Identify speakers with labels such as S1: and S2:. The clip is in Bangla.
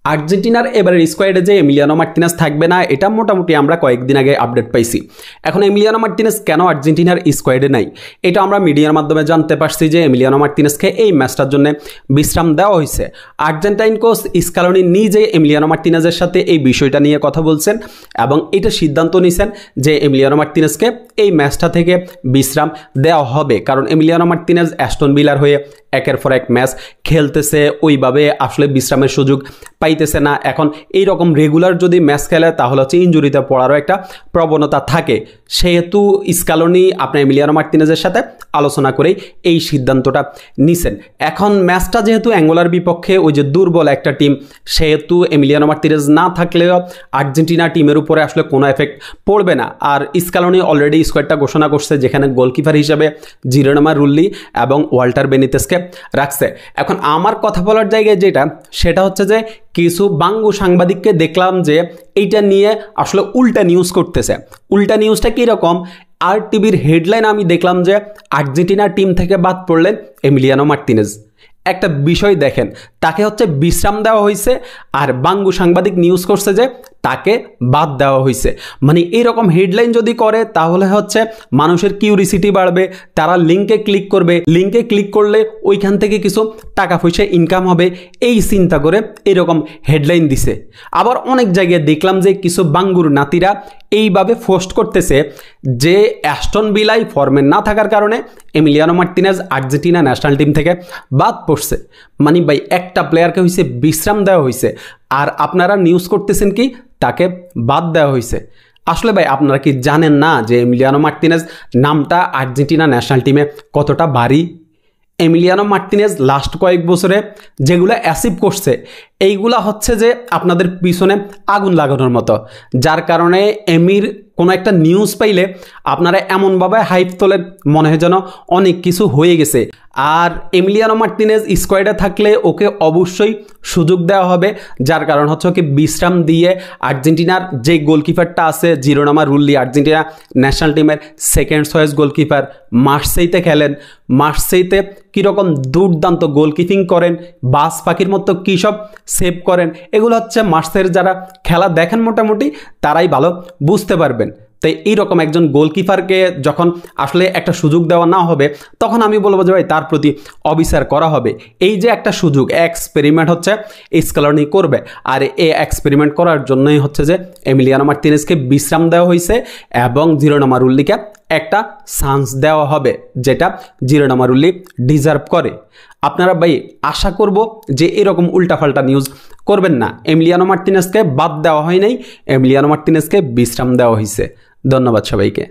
S1: আর্জেন্টিনার এবারের স্কোয়াডে যে এমিলিয়ানো মার্টিনেজ থাকবে না, এটা মোটামুটি আমরা কয়েকদিন আগে আপডেট পাইছি। এখন এমিলিয়ানো মার্টিনেজ কেন আর্জেন্টিনার স্কোয়াডে নাই, এটা আমরা মিডিয়ার মাধ্যমে জানতে পারছি যে এমিলিয়ানো মার্টিনেজকে এই ম্যাচটার জন্য বিশ্রাম দেওয়া হয়েছে। আর্জেন্টাইন কোচ স্কালোনি নিজে এমিলিয়ানো মার্টিনেজের সাথে এই বিষয়টা নিয়ে কথা বলছেন এবং এটা সিদ্ধান্ত নিয়েছেন যে এমিলিয়ানো মার্টিনেজকে এই ম্যাচটা থেকে বিশ্রাম দেওয়া হবে, কারণ এমিলিয়ানো মার্টিনেজ অ্যাস্টন ভিলার হয়ে একের পর এক ম্যাচ খেলতেছে, ওইভাবে আসলে বিশ্রামের সুযোগ পাইতেছে না। এখন এই রকম রেগুলার যদি ম্যাচ খেলে তাহলে হচ্ছে ইনজুরিতে পড়ারও একটা প্রবণতা থাকে, সেহেতু স্কালোনি আপনার এমিলিয়ানো মার্টিনেজের সাথে আলোচনা করেই এই সিদ্ধান্তটা নিছেন। এখন ম্যাচটা যেহেতু অ্যাঙ্গোলার বিপক্ষে ওই যে দুর্বল একটা টিম, সেহেতু এমিলিয়ানো মার্টিনেজ না থাকলেও আর্জেন্টিনা টিমের উপরে আসলে কোনো এফেক্ট পড়বে না। আর স্কালোনি অলরেডি স্কোয়াডটা ঘোষণা করছে, যেখানে গোলকিপার হিসেবে জিরোনামা রুল্লি এবং ওয়াল্টার বেনিতেসকে রাখছে। এখন আমার কথা বলার জায়গায় যেটা, সেটা হচ্ছে যে কিছু বাঙ্গু সাংবাদিককে দেখলাম যে এইটা নিয়ে আসলে উল্টা নিউজ করতেছে। উল্টা নিউজটা কীরকম, আর টিভির হেডলাইন আমি দেখলাম যে আর্জেন্টিনা টিম থেকে বাদ পড়লেন এমিলিয়ানো মার্টিনেজ। একটা বিষয় দেখেন, তাকে হচ্ছে বিশ্রাম দেওয়া হয়েছে, আর বাঙ্গু সাংবাদিক নিউজ করছে যে তাকে বাদ দেওয়া হয়েছে। মানে এইরকম হেডলাইন যদি করে তাহলে হচ্ছে মানুষের কিউরিসিটি বাড়বে, তারা লিঙ্কে ক্লিক করবে, লিঙ্কে ক্লিক করলে ওইখান থেকে কিছু টাকা পয়সা ইনকাম হবে, এই চিন্তা করে এরকম হেডলাইন দিছে। আবার অনেক জায়গায় দেখলাম যে কিছু বাঙ্গুর নাতিরা এইভাবে পোস্ট করতেছে যে অ্যাস্টন ভিলাই ফর্মে না থাকার কারণে Emiliano Martinez Argentina national team থেকে বাদ পড়ছে। মানে ভাই, একটা প্লেয়ারকে হয়েছে বিশ্রাম দেওয়া হয়েছে, আর আপনারা নিউজ করতেছেন কি তাকে বাদ দেওয়া হয়েছে। আসলে ভাই, আপনারা কি জানেন না যে এমিলিয়ানো মার্টিনেজ নামটা আর্জেন্টিনা ন্যাশনাল টিমে কতটা ভারী? এমিলিয়ানো মার্টিনেজ লাস্ট কয়েক বছরে যেগুলো অ্যাচিভ করছে, এইগুলা হচ্ছে যে আপনাদের পিছনে আগুন লাগানোর মতো, যার কারণে এমির কোনো একটা নিউজ পাইলে আপনারা এমনভাবে হাইপ তোলেন মনে হয় যেন অনেক কিছু হয়ে গেছে। আর এমিলিয়ানো মার্টিনেজ স্কোয়াডে থাকলে ওকে অবশ্যই সুযোগ দেওয়া হবে, যার কারণ হচ্ছে ওকে বিশ্রাম দিয়ে আর্জেন্টিনার যে গোলকিপারটা আছে জিরোনামা রুল্লি, আর্জেন্টিনা ন্যাশনাল টিমের সেকেন্ড চয়েস গোলকিপার, মার্সেইতে খেলেন। মার্সেইতে কীরকম দুর্দান্ত গোলকিপিং করেন, বাস পাখির মতো কী সব সেভ করেন, এগুলো হচ্ছে মার্সের যারা খেলা দেখেন মোটামুটি তারাই ভালো বুঝতে পারবেন। তাই এইরকম একজন গোলকিপারকে যখন আসলে একটা সুযোগ দেওয়া না হবে, তখন আমি বলবো যে ভাই তার প্রতি অবিচার করা হবে। এই যে একটা সুযোগ, এক্সপেরিমেন্ট হচ্ছে স্কালোনি করবে, আর এই এক্সপেরিমেন্ট করার জন্যই হচ্ছে যে এমিলিয়ানো মার্টিনেজকে বিশ্রাম দেওয়া হয়েছে এবং জিরোনামা রুল্লিকে একটা চান্স দেওয়া হবে, যেটা জিরোনামা রুল্লি ডিজার্ভ করে। আপনারা ভাই আশা করব যে এরকম উল্টাপাল্টা নিউজ করবেন না। এমিলিয়ানো মার্টিনেজকে বাদ দেওয়া হয় নাই, এমিলিয়ানো মার্টিনেজকে বিশ্রাম দেওয়া হয়েছে। ধন্যবাদ সবাইকে।